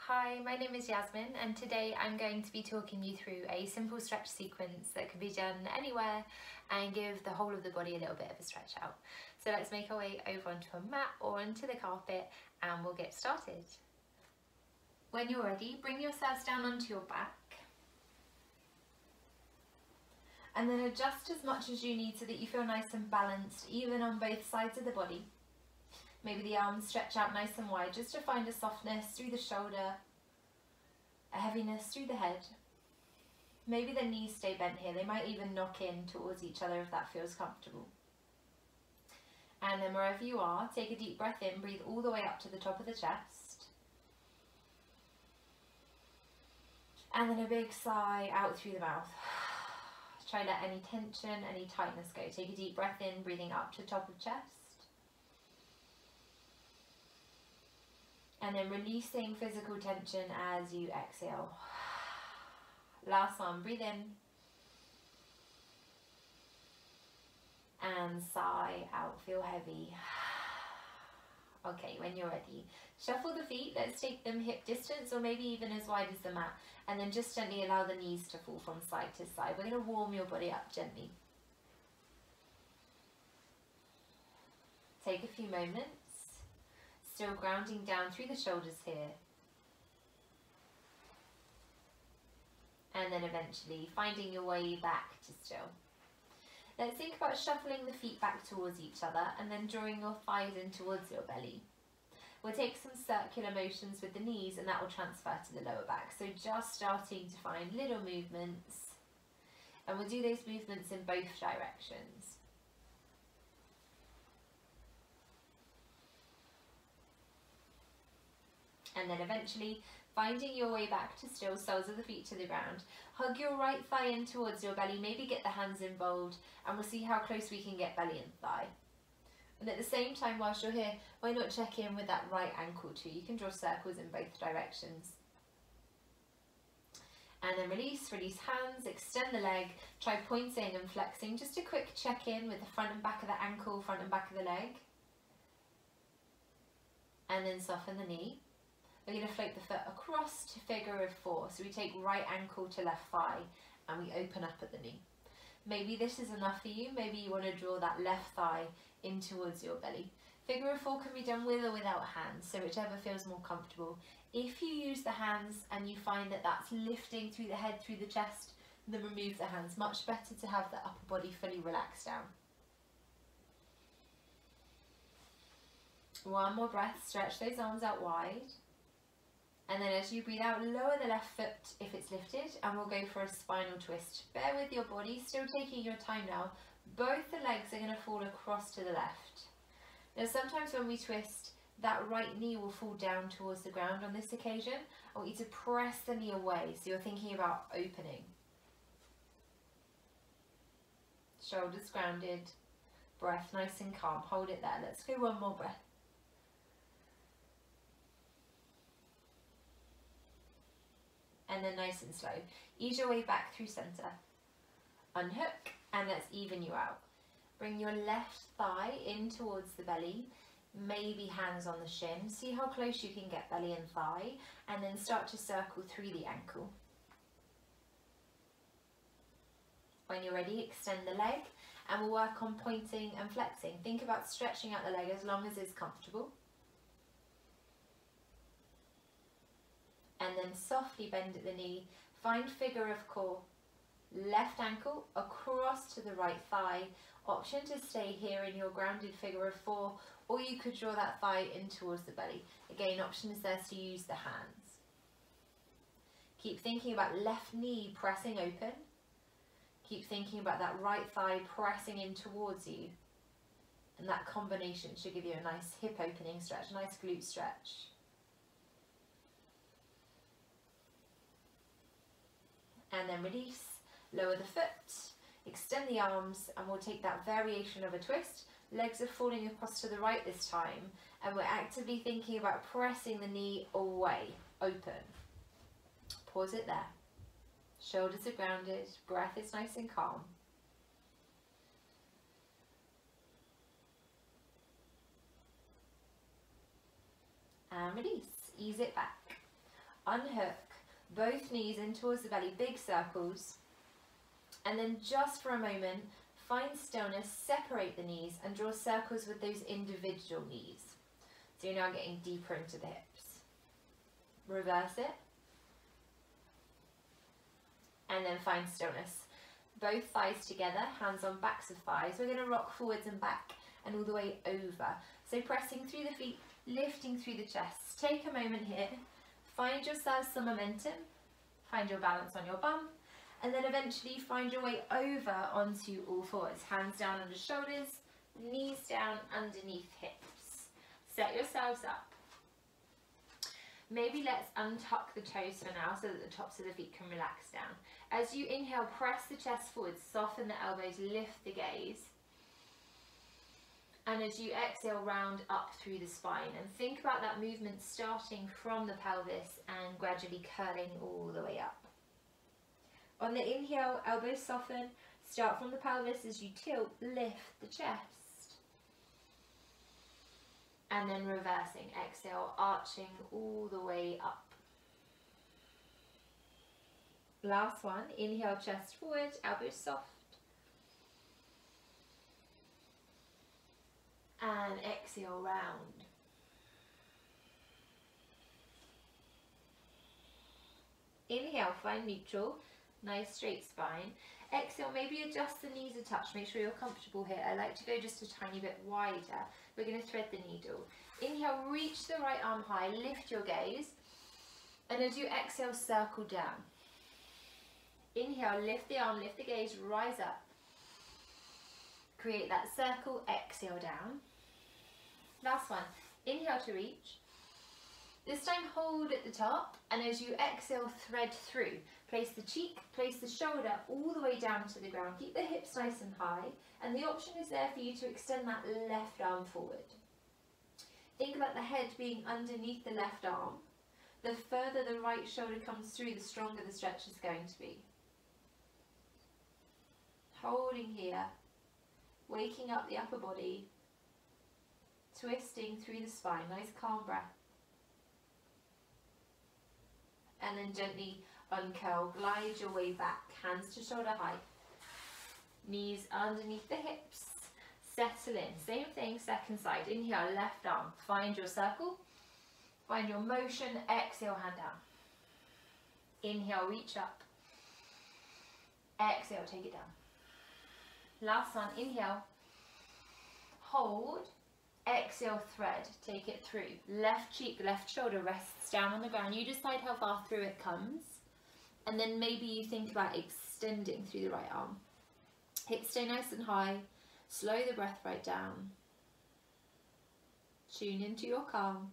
Hi, my name is Yasmin and today I'm going to be talking you through a simple stretch sequence that can be done anywhere and give the whole of the body a little bit of a stretch out. So let's make our way over onto a mat or onto the carpet and we'll get started. When you're ready, bring yourselves down onto your back and then adjust as much as you need so that you feel nice and balanced even on both sides of the body. Maybe the arms stretch out nice and wide just to find a softness through the shoulder, a heaviness through the head. Maybe the knees stay bent here. They might even knock in towards each other if that feels comfortable. And then wherever you are, take a deep breath in, breathe all the way up to the top of the chest. And then a big sigh out through the mouth. Try to let any tension, any tightness go. Take a deep breath in, breathing up to the top of chest. And then releasing physical tension as you exhale. Last one, breathe in. And sigh out, feel heavy. Okay, when you're ready, shuffle the feet. Let's take them hip distance or maybe even as wide as the mat. And then just gently allow the knees to fall from side to side. We're going to warm your body up gently. Take a few moments. Still grounding down through the shoulders here. And then eventually finding your way back to still. Let's think about shuffling the feet back towards each other and then drawing your thighs in towards your belly. We'll take some circular motions with the knees and that will transfer to the lower back. So just starting to find little movements. And we'll do those movements in both directions. And then eventually finding your way back to still, soles of the feet to the ground. Hug your right thigh in towards your belly, maybe get the hands involved, and we'll see how close we can get belly and thigh. And at the same time, whilst you're here, why not check in with that right ankle too? You can draw circles in both directions. And then release hands, extend the leg, try pointing and flexing. Just a quick check in with the front and back of the ankle, front and back of the leg. And then soften the knee. We're going to float the foot across to figure of four. So we take right ankle to left thigh and we open up at the knee. Maybe this is enough for you. Maybe you want to draw that left thigh in towards your belly. Figure of four can be done with or without hands, so whichever feels more comfortable. If you use the hands and you find that that's lifting through the head, through the chest, then remove the hands. Much better to have the upper body fully relaxed down. One more breath, stretch those arms out wide. And then as you breathe out, lower the left foot if it's lifted, and we'll go for a spinal twist. Bear with your body, still taking your time now. Both the legs are going to fall across to the left. Now sometimes when we twist, that right knee will fall down towards the ground. On this occasion, I want you to press the knee away, so you're thinking about opening. Shoulders grounded, breath nice and calm. Hold it there. Let's go one more breath. And then nice and slow, ease your way back through center. Unhook and let's even you out. Bring your left thigh in towards the belly, maybe hands on the shin. See how close you can get belly and thigh, and then start to circle through the ankle. When you're ready, extend the leg and we'll work on pointing and flexing. Think about stretching out the leg as long as it's comfortable. And then softly bend at the knee, find figure of core, left ankle across to the right thigh. Option to stay here in your grounded figure of four, or you could draw that thigh in towards the belly. Again, option is there to use the hands. Keep thinking about left knee pressing open. Keep thinking about that right thigh pressing in towards you. And that combination should give you a nice hip opening stretch, nice glute stretch. And then release, lower the foot, extend the arms, and we'll take that variation of a twist. Legs are falling across to the right this time, and we're actively thinking about pressing the knee away, open. Pause it there. Shoulders are grounded, breath is nice and calm. And release, ease it back. unhook both knees in towards the belly, big circles, and then just for a moment, find stillness, separate the knees and draw circles with those individual knees. So you're now getting deeper into the hips. Reverse it. And then find stillness. Both thighs together, hands on backs of thighs. We're going to rock forwards and back and all the way over. So pressing through the feet, lifting through the chest. Take a moment here. Find yourself some momentum. Find your balance on your bum. And then eventually find your way over onto all fours. Hands down under shoulders, knees down underneath hips. Set yourselves up. Maybe let's untuck the toes for now so that the tops of the feet can relax down. As you inhale, press the chest forward, soften the elbows, lift the gaze. And as you exhale, round up through the spine. And think about that movement starting from the pelvis and gradually curling all the way up. On the inhale, elbows soften. Start from the pelvis as you tilt, lift the chest. And then reversing, exhale, arching all the way up. Last one, inhale, chest forward, elbows soft. And exhale, round. Inhale, find neutral, nice straight spine. Exhale, maybe adjust the knees a touch, make sure you're comfortable here. I like to go just a tiny bit wider. We're going to thread the needle. Inhale, reach the right arm high, lift your gaze. And as you exhale, circle down. Inhale, lift the arm, lift the gaze, rise up. Create that circle, exhale down. Last one, inhale to reach. This time hold at the top, and as you exhale, thread through. Place the cheek, place the shoulder all the way down to the ground. Keep the hips nice and high, and the option is there for you to extend that left arm forward. Think about the head being underneath the left arm. The further the right shoulder comes through, the stronger the stretch is going to be. Holding here, waking up the upper body, twisting through the spine, nice calm breath. And then gently uncurl, glide your way back, hands to shoulder height, knees underneath the hips, settle in. Same thing, second side. Inhale, left arm, find your circle, find your motion, exhale, hand down. Inhale, reach up, exhale, take it down. Last one, inhale, hold, exhale, thread, take it through. Left cheek, left shoulder rests down on the ground. You decide how far through it comes. And then maybe you think about extending through the right arm. Hips stay nice and high. Slow the breath right down. Tune into your calm.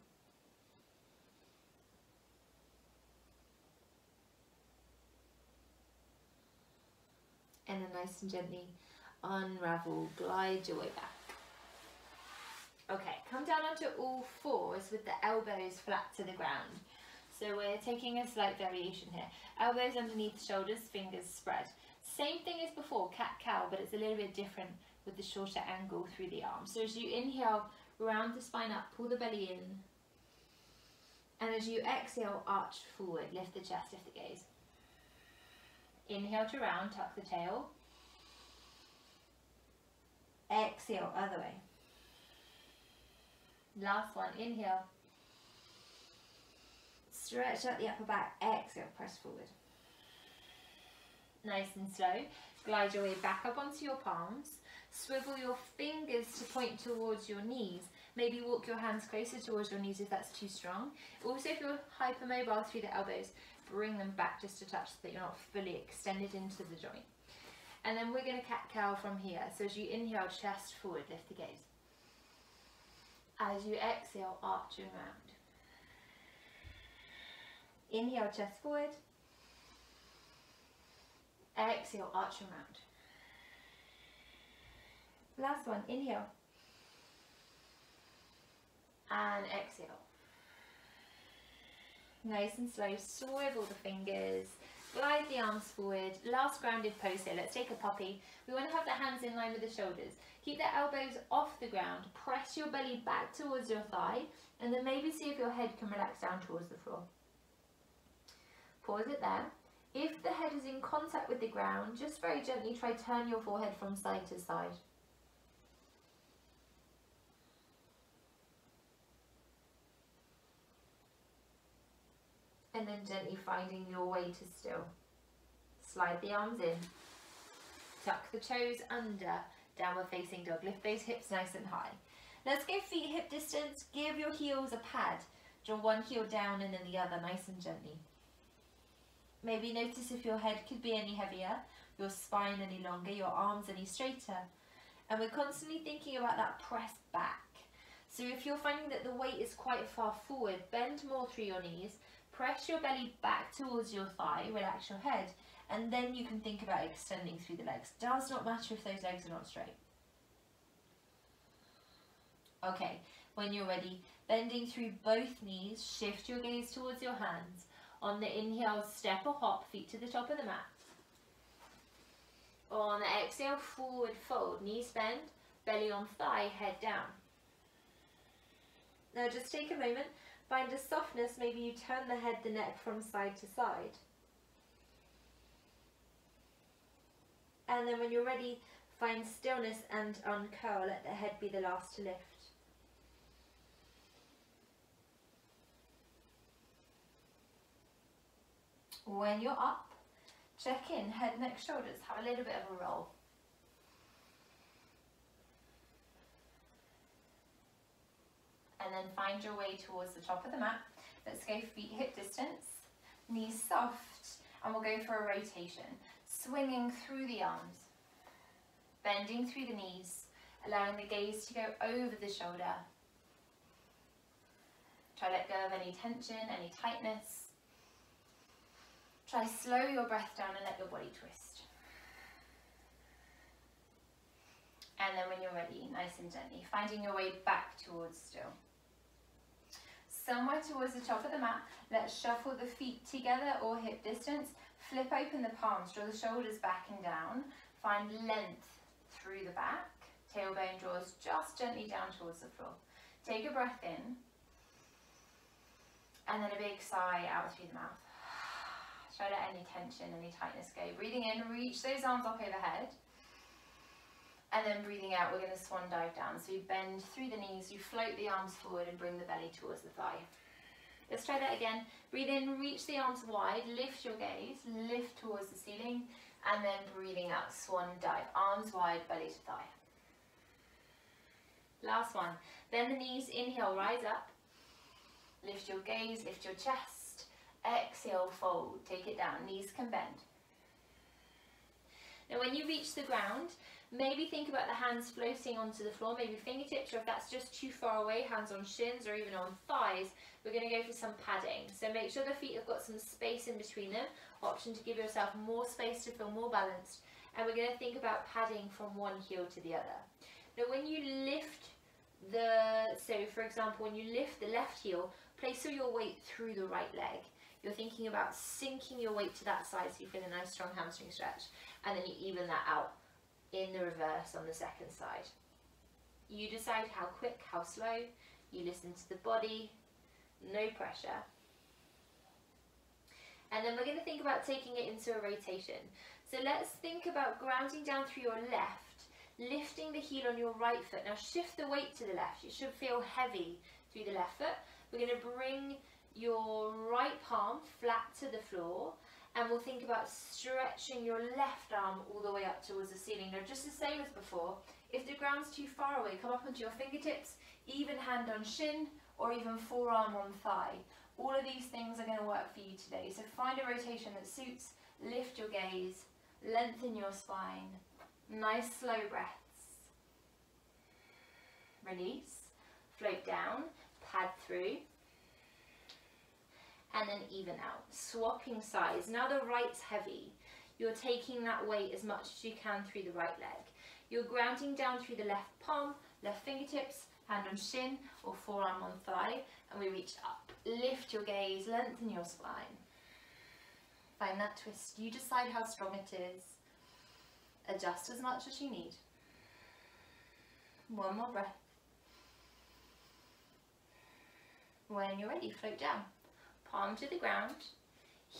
And then nice and gently unravel, glide your way back. Okay, come down onto all fours with the elbows flat to the ground. So we're taking a slight variation here. Elbows underneath shoulders, fingers spread. Same thing as before, cat-cow, but it's a little bit different with the shorter angle through the arm. So as you inhale, round the spine up, pull the belly in. And as you exhale, arch forward, lift the chest, lift the gaze. Inhale to round, tuck the tail. Exhale, other way. Last one, inhale. Stretch out the upper back, exhale, press forward. Nice and slow. Glide your way back up onto your palms. Swivel your fingers to point towards your knees. Maybe walk your hands closer towards your knees if that's too strong. Also, if you're hypermobile through the elbows, bring them back just a touch so that you're not fully extended into the joint. And then we're going to cat-cow from here. So as you inhale, chest forward, lift the gaze. As you exhale, arch and round. Inhale, chest forward. Exhale, arch and round. Last one, inhale. And exhale. Nice and slow, swivel the fingers, glide the arms forward. Last grounded pose here, let's take a puppy. We want to have the hands in line with the shoulders. Keep the elbows off the ground, press your belly back towards your thigh, and then maybe see if your head can relax down towards the floor. Pause it there. If the head is in contact with the ground, just very gently try turn your forehead from side to side. And then gently finding your way to still. Slide the arms in. Tuck the toes under. Downward facing dog. Lift those hips nice and high. Let's go feet hip distance. Give your heels a pad. Draw one heel down and then the other, nice and gently. Maybe notice if your head could be any heavier, your spine any longer, your arms any straighter. And we're constantly thinking about that press back. So if you're finding that the weight is quite far forward, bend more through your knees, press your belly back towards your thigh, relax your head, and then you can think about extending through the legs. Does not matter if those legs are not straight. Okay, when you're ready, bending through both knees, shift your gaze towards your hands. On the inhale, step or hop, feet to the top of the mat. On the exhale, forward fold, knees bend, belly on thigh, head down. Now just take a moment, find a softness, maybe you turn the head, the neck from side to side. And then when you're ready, find stillness and uncurl, let the head be the last to lift. When you're up, check in, head, neck, shoulders, have a little bit of a roll. And then find your way towards the top of the mat. Let's go feet hip distance, knees soft, and we'll go for a rotation. Swinging through the arms, bending through the knees, allowing the gaze to go over the shoulder. Try let go of any tension, any tightness. Try slow your breath down and let your body twist. And then when you're ready, nice and gently, finding your way back towards still. Somewhere towards the top of the mat, let's shuffle the feet together or hip distance. Flip open the palms, draw the shoulders back and down. Find length through the back. Tailbone draws just gently down towards the floor. Take a breath in. And then a big sigh out through the mouth. Try to let any tension, any tightness go. Breathing in, reach those arms up overhead. And then breathing out, we're going to swan dive down. So you bend through the knees, you float the arms forward and bring the belly towards the thigh. Let's try that again. Breathe in, reach the arms wide, lift your gaze, lift towards the ceiling, and then breathing out, swan dive. Arms wide, belly to thigh. Last one. Bend the knees, inhale, rise up. Lift your gaze, lift your chest. Exhale, fold, take it down, knees can bend. Now when you reach the ground, maybe think about the hands floating onto the floor, maybe fingertips, or if that's just too far away, hands on shins or even on thighs, we're going to go for some padding. So make sure the feet have got some space in between them, option to give yourself more space to feel more balanced, and we're going to think about padding from one heel to the other. Now when you lift so for example, when you lift the left heel, place all your weight through the right leg. You're thinking about sinking your weight to that side so you feel a nice strong hamstring stretch, and then you even that out in the reverse on the second side. You decide how quick, how slow, you listen to the body, no pressure. And then we're going to think about taking it into a rotation. So let's think about grounding down through your left, lifting the heel on your right foot. Now shift the weight to the left. You should feel heavy through the left foot. We're going to bring your right palm flat to the floor, and we'll think about stretching your left arm all the way up towards the ceiling. Now just the same as before, if the ground's too far away, come up onto your fingertips, even hand on shin, or even forearm on thigh. All of these things are going to work for you today. So find a rotation that suits, lift your gaze, lengthen your spine, nice slow breaths. Release, float down, pad through, and then even out. Swapping sides. Now the right's heavy. You're taking that weight as much as you can through the right leg. You're grounding down through the left palm, left fingertips, hand on shin or forearm on thigh, and we reach up. Lift your gaze, lengthen your spine. Find that twist. You decide how strong it is. Adjust as much as you need. One more breath. When you're ready, float down. Palm to the ground,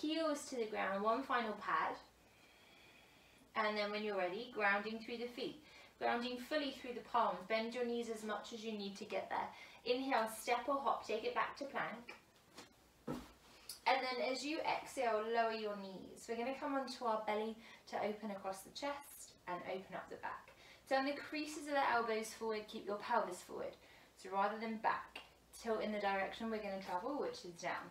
heels to the ground, one final pad. And then when you're ready, grounding through the feet, grounding fully through the palms. Bend your knees as much as you need to get there. Inhale, step or hop, take it back to plank. And then as you exhale, lower your knees. We're going to come onto our belly to open across the chest and open up the back. Turn the creases of the elbows forward, keep your pelvis forward. So rather than back, tilt in the direction we're going to travel, which is down.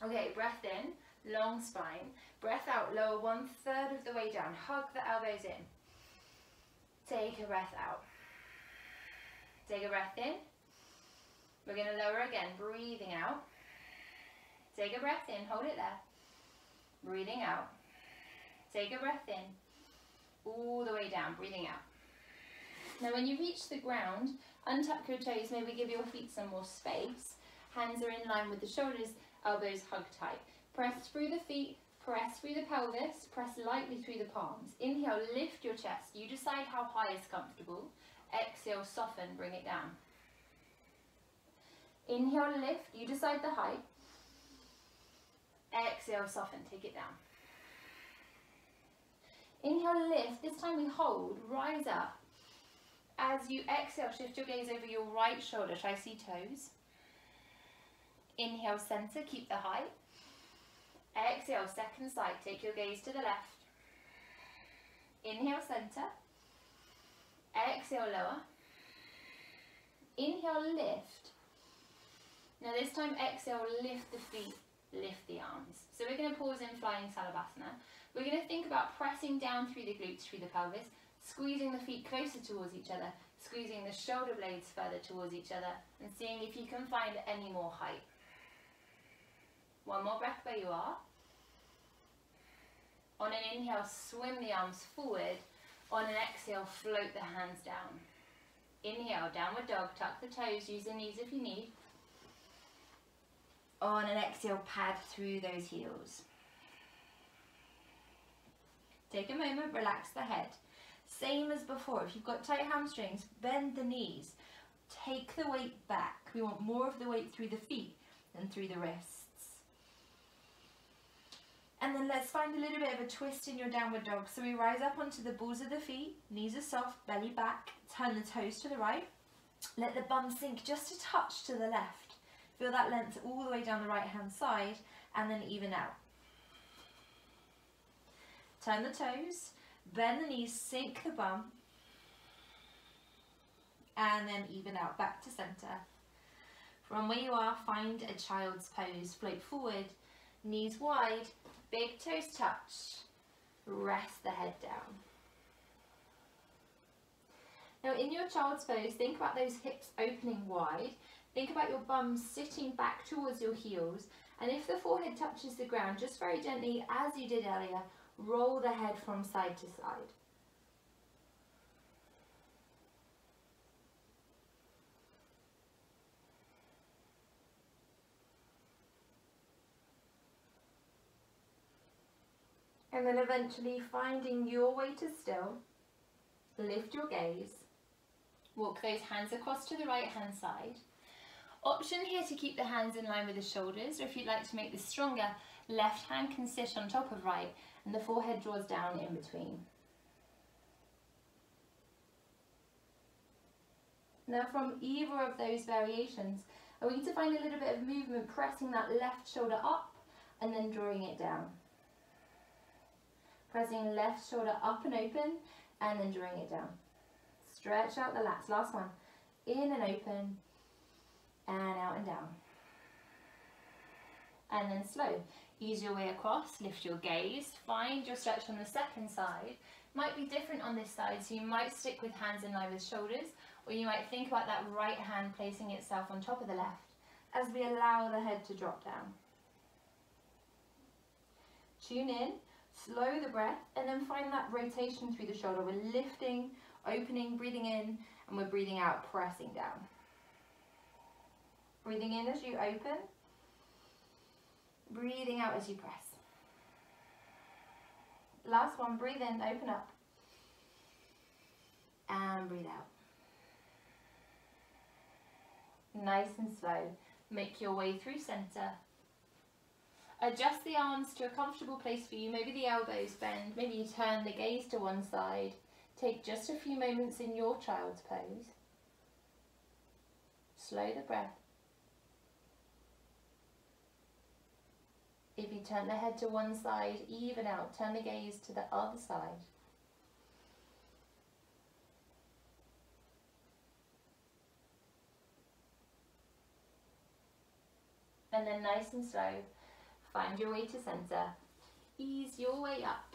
Okay, breath in, long spine. Breath out, lower 1/3 of the way down. Hug the elbows in. Take a breath out. Take a breath in. We're going to lower again, breathing out. Take a breath in, hold it there. Breathing out. Take a breath in. All the way down, breathing out. Now when you reach the ground, untuck your toes, maybe give your feet some more space. Hands are in line with the shoulders, elbows hug tight. Press through the feet, press through the pelvis, press lightly through the palms. Inhale, lift your chest. You decide how high is comfortable. Exhale, soften, bring it down. Inhale, lift, you decide the height. Exhale, soften, take it down. Inhale, lift, this time we hold, rise up. As you exhale, shift your gaze over your right shoulder, try see toes. Inhale, center, keep the height. Exhale, second side, take your gaze to the left. Inhale, center. Exhale, lower. Inhale, lift. Now this time, exhale, lift the feet, lift the arms. So we're going to pause in flying Salabhasana. We're going to think about pressing down through the glutes, through the pelvis, squeezing the feet closer towards each other, squeezing the shoulder blades further towards each other, and seeing if you can find any more height. One more breath where you are. On an inhale, swim the arms forward. On an exhale, float the hands down. Inhale, downward dog, tuck the toes, use the knees if you need. On an exhale, pad through those heels. Take a moment, relax the head. Same as before, if you've got tight hamstrings, bend the knees. Take the weight back. We want more of the weight through the feet than through the wrists. And then let's find a little bit of a twist in your downward dog. So we rise up onto the balls of the feet, knees are soft, belly back, turn the toes to the right. Let the bum sink just a touch to the left. Feel that length all the way down the right hand side and then even out. Turn the toes, bend the knees, sink the bum, and then even out, back to center. From where you are, find a child's pose. Float forward, knees wide, big toes touch. Rest the head down. Now in your child's pose, think about those hips opening wide. Think about your bum sitting back towards your heels. And if the forehead touches the ground, just very gently, as you did earlier, roll the head from side to side. And then eventually finding your way to still, lift your gaze, walk those hands across to the right hand side. Option here to keep the hands in line with the shoulders, or if you'd like to make this stronger, left hand can sit on top of right and the forehead draws down in between. Now from either of those variations, I want you to find a little bit of movement, pressing that left shoulder up and then drawing it down. Pressing left shoulder up and open and then drawing it down. Stretch out the lats, last one. In and open and out and down. And then slow. Ease your way across, lift your gaze, find your stretch on the second side. Might be different on this side, so you might stick with hands in line with shoulders, or you might think about that right hand placing itself on top of the left as we allow the head to drop down. Tune in, slow the breath, and then find that rotation through the shoulder. We're lifting, opening, breathing in, and we're breathing out, pressing down. Breathing in as you open, breathing out as you press. Last one, breathe in, open up, and breathe out. Nice and slow. Make your way through center. Adjust the arms to a comfortable place for you. Maybe the elbows bend, maybe you turn the gaze to one side. Take just a few moments in your child's pose. Slow the breath. If you turn the head to one side, even out, turn the gaze to the other side. And then nice and slow, find your way to center. Ease your way up.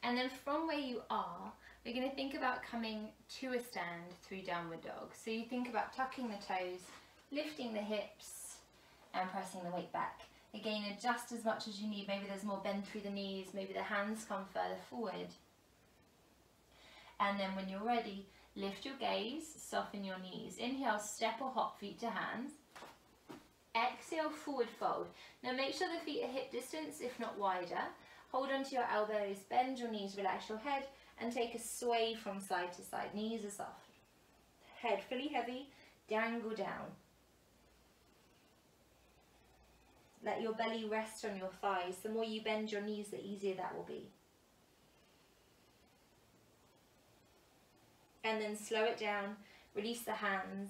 And then from where you are, we're going to think about coming to a stand through downward dog. So you think about tucking the toes, lifting the hips and pressing the weight back. Again, adjust as much as you need. Maybe there's more bend through the knees, maybe the hands come further forward. And then when you're ready, lift your gaze, soften your knees. Inhale, step or hop feet to hands. Exhale, forward fold. Now make sure the feet are hip distance, if not wider. Hold onto your elbows, bend your knees, relax your head, and take a sway from side to side. Knees are soft. Head fully heavy, dangle down. Let your belly rest on your thighs. The more you bend your knees, the easier that will be. And then slow it down, release the hands,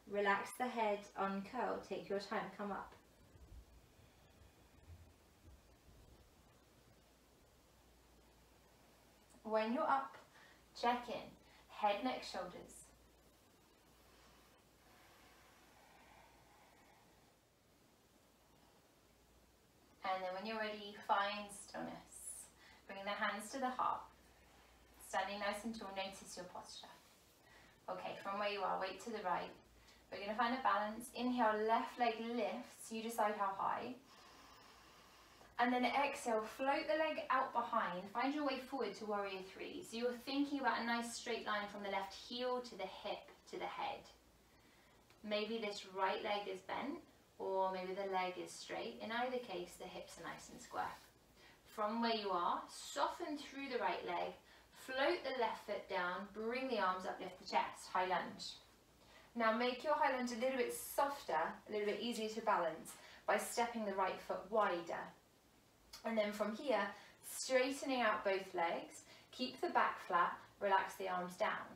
relax the head, uncurl, take your time, come up. When you're up, check in, head, neck, shoulders. And then when you're ready, find stillness. Bring the hands to the heart. Standing nice and tall, notice your posture. Okay, from where you are, weight to the right. We're going to find a balance. Inhale, left leg lifts, you decide how high. And then exhale, float the leg out behind. Find your way forward to warrior three. So you're thinking about a nice straight line from the left heel to the hip to the head. Maybe this right leg is bent, or maybe the leg is straight. In either case, the hips are nice and square. From where you are, soften through the right leg. Float the left foot down, bring the arms up, lift the chest, high lunge. Now make your high lunge a little bit softer, a little bit easier to balance by stepping the right foot wider. And then from here, straightening out both legs, keep the back flat, relax the arms down.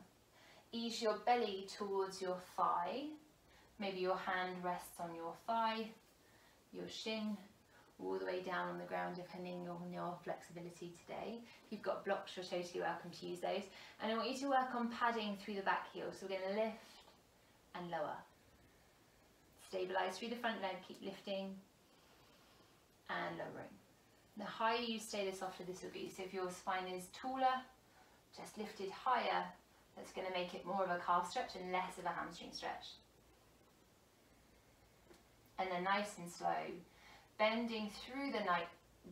Ease your belly towards your thigh, maybe your hand rests on your thigh, your shin, all the way down on the ground depending on your flexibility today. If you've got blocks, you're totally welcome to use those. And I want you to work on padding through the back heel. So we're going to lift and lower. Stabilize through the front leg, keep lifting and lowering. The higher you stay, the softer this will be. So if your spine is taller, just lifted higher, that's going to make it more of a calf stretch and less of a hamstring stretch. And then nice and slow, bending through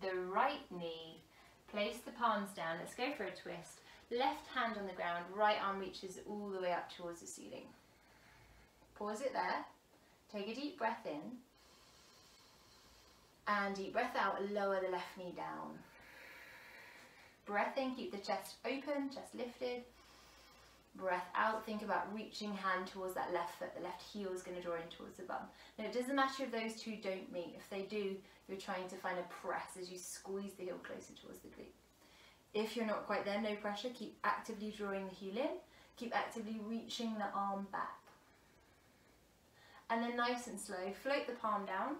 the right knee, place the palms down, let's go for a twist. Left hand on the ground, right arm reaches all the way up towards the ceiling. Pause it there, take a deep breath in, and deep breath out, lower the left knee down. Breath in, keep the chest open, chest lifted. Breath out, think about reaching hand towards that left foot. The left heel is going to draw in towards the bum. Now it doesn't matter if those two don't meet. If they do, you're trying to find a press as you squeeze the heel closer towards the glute. If you're not quite there, no pressure. Keep actively drawing the heel in. Keep actively reaching the arm back. And then nice and slow, float the palm down.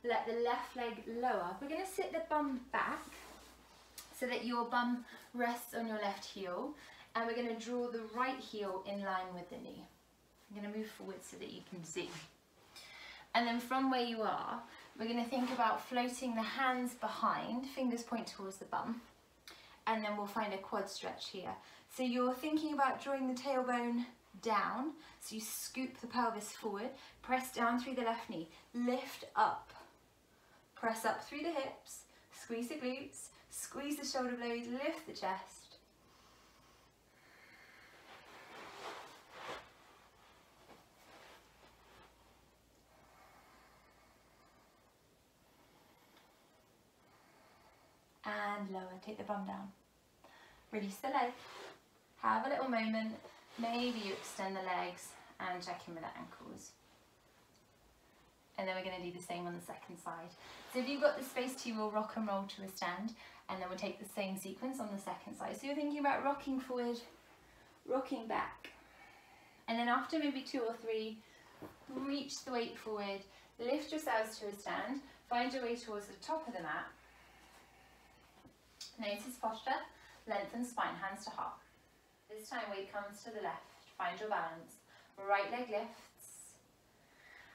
Let the left leg lower. We're going to sit the bum back so that your bum rests on your left heel. And we're going to draw the right heel in line with the knee. I'm going to move forward so that you can see. And then from where you are, we're going to think about floating the hands behind, fingers point towards the bum. And then we'll find a quad stretch here. So you're thinking about drawing the tailbone down. So you scoop the pelvis forward, press down through the left knee, lift up, press up through the hips, squeeze the glutes, squeeze the shoulder blades, lift the chest. And lower, take the bum down. Release the leg. Have a little moment. Maybe you extend the legs and check in with the ankles. And then we're going to do the same on the second side. So if you've got the space to, we'll rock and roll to a stand, and then we'll take the same sequence on the second side. So you're thinking about rocking forward, rocking back, and then after maybe 2 or 3, reach the weight forward, lift yourselves to a stand, find your way towards the top of the mat. Notice posture, lengthen spine, hands to heart. This time weight comes to the left, find your balance. Right leg lifts,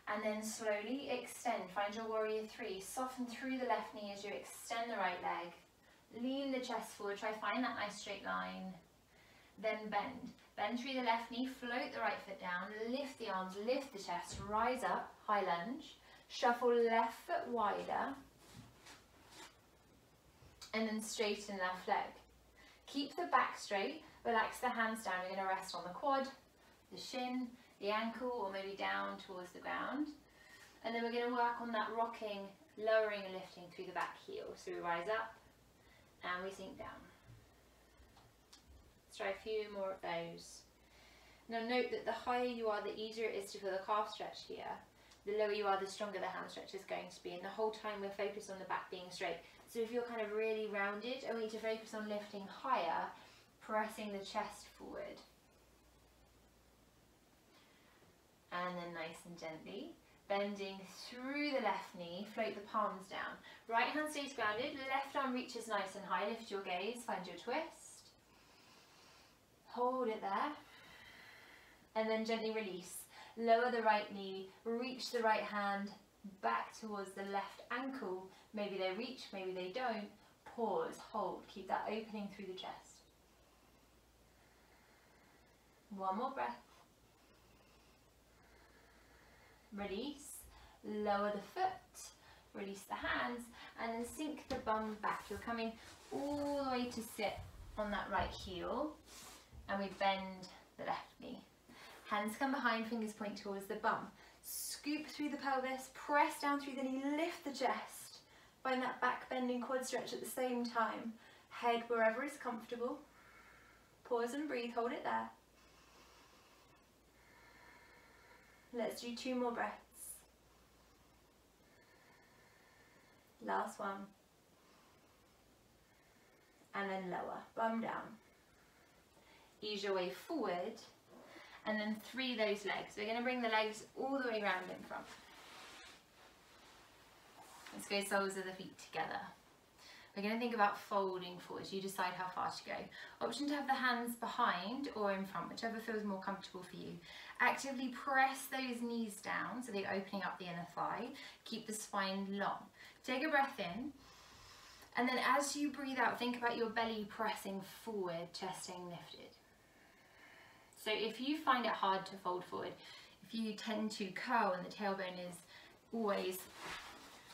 and then slowly extend, find your warrior 3, soften through the left knee as you extend the right leg. Lean the chest forward, try find that nice straight line. Then bend. Bend through the left knee, float the right foot down, lift the arms, lift the chest, rise up, high lunge. Shuffle left foot wider, and then straighten left leg. Keep the back straight, relax the hands down. You're going to rest on the quad, the shin, the ankle, or maybe down towards the ground. And then we're going to work on that rocking, lowering and lifting through the back heel. So we rise up and we sink down. Let's try a few more of those. Now note that the higher you are, the easier it is to feel the calf stretch here. The lower you are, the stronger the ham stretch is going to be. And the whole time we're focused on the back being straight. So if you're kind of really rounded, I want you to focus on lifting higher, pressing the chest forward. And then nice and gently, bending through the left knee, float the palms down. Right hand stays grounded, left arm reaches nice and high, lift your gaze, find your twist. Hold it there. And then gently release. Lower the right knee, reach the right hand back towards the left ankle. Maybe they reach, maybe they don't. Pause, hold, keep that opening through the chest. One more breath. Release, lower the foot, release the hands, and then sink the bum back. You're coming all the way to sit on that right heel, and we bend the left knee. Hands come behind, fingers point towards the bum. Scoop through the pelvis, press down through the knee, lift the chest. Find that back bending quad stretch at the same time. Head wherever is comfortable. Pause and breathe, hold it there. Let's do 2 more breaths. Last one. And then lower, bum down. Ease your way forward. And then 3 those legs. We're going to bring the legs all the way around in front. Let's go soles of the feet together. We're going to think about folding forward. You decide how far to go. Option to have the hands behind or in front, whichever feels more comfortable for you. Actively press those knees down so they're opening up the inner thigh. Keep the spine long. Take a breath in. And then as you breathe out, think about your belly pressing forward, chest staying lifted. So if you find it hard to fold forward, if you tend to curl and the tailbone is always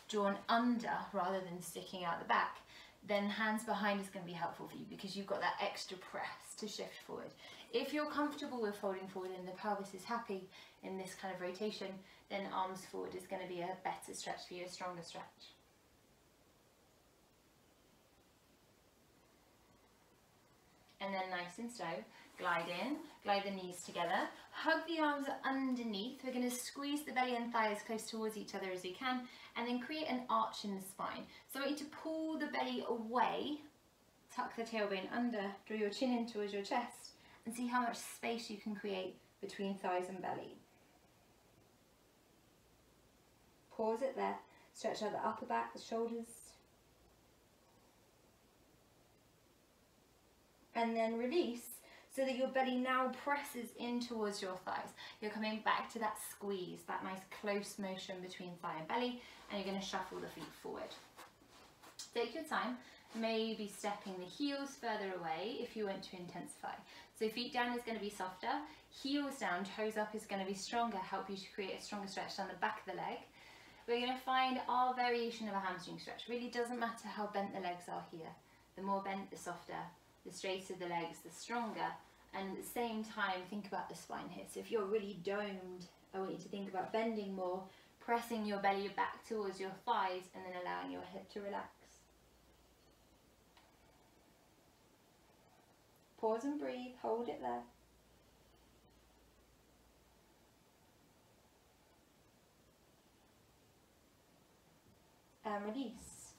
drawn under rather than sticking out the back, then hands behind is going to be helpful for you because you've got that extra press to shift forward. If you're comfortable with folding forward and the pelvis is happy in this kind of rotation, then arms forward is going to be a better stretch for you, a stronger stretch. And then nice and slow, glide in, glide the knees together, hug the arms underneath. We're going to squeeze the belly and thighs close towards each other as you can, and then create an arch in the spine. So I want you to pull the belly away, tuck the tailbone under, draw your chin in towards your chest, and see how much space you can create between thighs and belly. Pause it there, stretch out the upper back, the shoulders. And then release so that your belly now presses in towards your thighs. You're coming back to that squeeze, that nice close motion between thigh and belly, and you're going to shuffle the feet forward. Take your time, maybe stepping the heels further away if you want to intensify. So feet down is going to be softer, heels down, toes up is going to be stronger, help you to create a stronger stretch down the back of the leg. We're going to find our variation of a hamstring stretch. Really doesn't matter how bent the legs are here. The more bent, the softer. The straighter the legs, the stronger. And at the same time, think about the spine here. So if you're really domed, I want you to think about bending more, pressing your belly back towards your thighs, and then allowing your head to relax. Pause and breathe, hold it there. and release.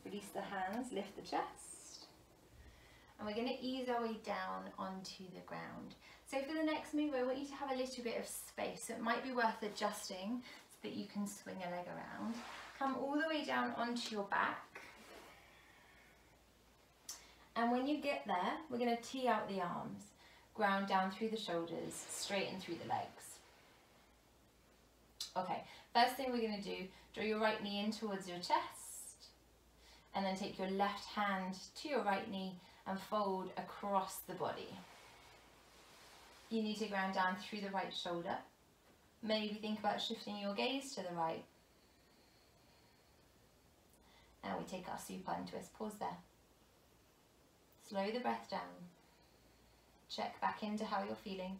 Release the hands, lift the chest. And we're going to ease our way down onto the ground. So for the next move, I want you to have a little bit of space. So it might be worth adjusting so that you can swing a leg around. Come all the way down onto your back. And when you get there, we're going to tee out the arms. Ground down through the shoulders, straighten through the legs. Okay, first thing we're going to do, draw your right knee in towards your chest. And then take your left hand to your right knee and fold across the body. You need to ground down through the right shoulder. Maybe think about shifting your gaze to the right. And we take our supine twist. Pause there. Slow the breath down. Check back into how you're feeling.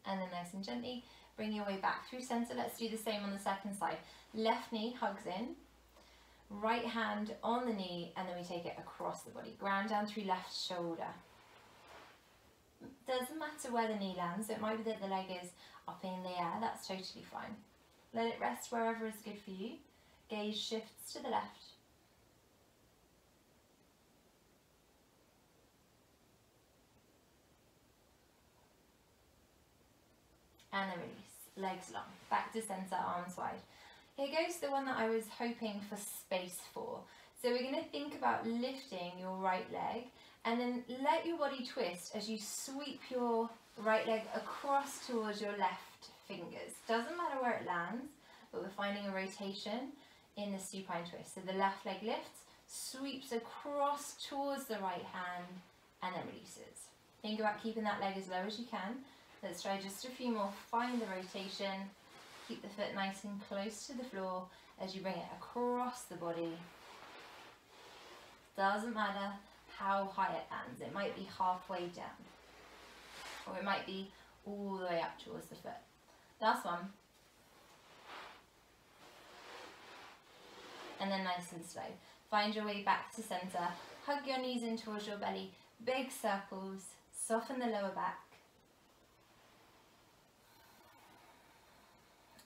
And then nice and gently, bring your way back through center. Let's do the same on the second side. Left knee hugs in. Right hand on the knee, and then we take it across the body. Ground down through left shoulder. Doesn't matter where the knee lands. It might be that the leg is up in the air. That's totally fine. Let it rest wherever is good for you. Gaze shifts to the left. And then release. Legs long. Back to center, arms wide. Here goes the one that I was hoping for space for. So we're going to think about lifting your right leg and then let your body twist as you sweep your right leg across towards your left fingers. Doesn't matter where it lands, but we're finding a rotation in the supine twist. So the left leg lifts, sweeps across towards the right hand, and then releases. Think about keeping that leg as low as you can. Let's try just a few more. Find the rotation. Keep the foot nice and close to the floor as you bring it across the body. Doesn't matter how high it lands. It might be halfway down, or it might be all the way up towards the foot. Last one. And then nice and slow. Find your way back to center. Hug your knees in towards your belly. Big circles. Soften the lower back.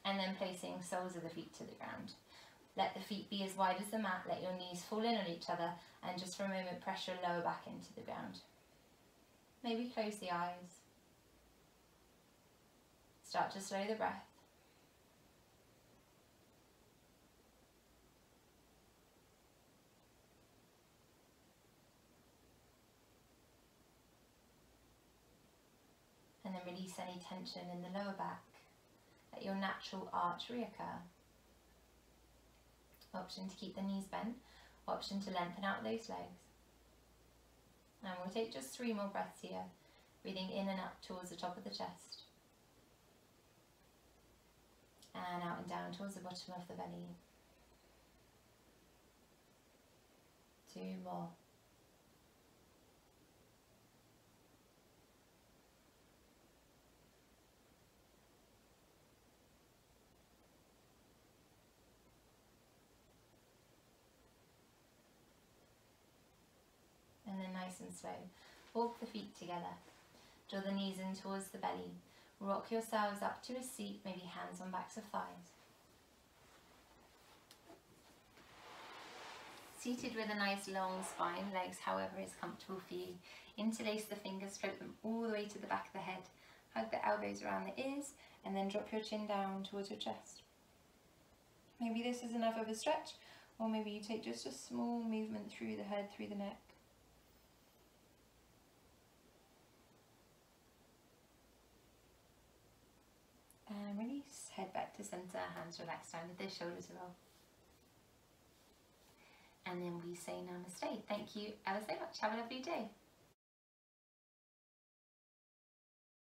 And then placing soles of the feet to the ground. Let the feet be as wide as the mat. Let your knees fall in on each other. And just for a moment, press your lower back into the ground. Maybe close the eyes. Start to slow the breath. And then release any tension in the lower back. Let your natural arch reoccur. Option to keep the knees bent. Option to lengthen out those legs. And we'll take just 3 more breaths here. Breathing in and up towards the top of the chest. And out and down towards the bottom of the belly. 2 more. And then nice and slow, walk the feet together. Draw the knees in towards the belly. Rock yourselves up to a seat, maybe hands on backs of thighs. Seated with a nice long spine, legs however is comfortable for you. Interlace the fingers, float them all the way to the back of the head. Hug the elbows around the ears and then drop your chin down towards your chest. Maybe this is enough of a stretch, or maybe you take just a small movement through the head, through the neck. And release, head back to center, hands relaxed down with the shoulders roll. And then we say namaste. Thank you ever so much. Have a lovely day.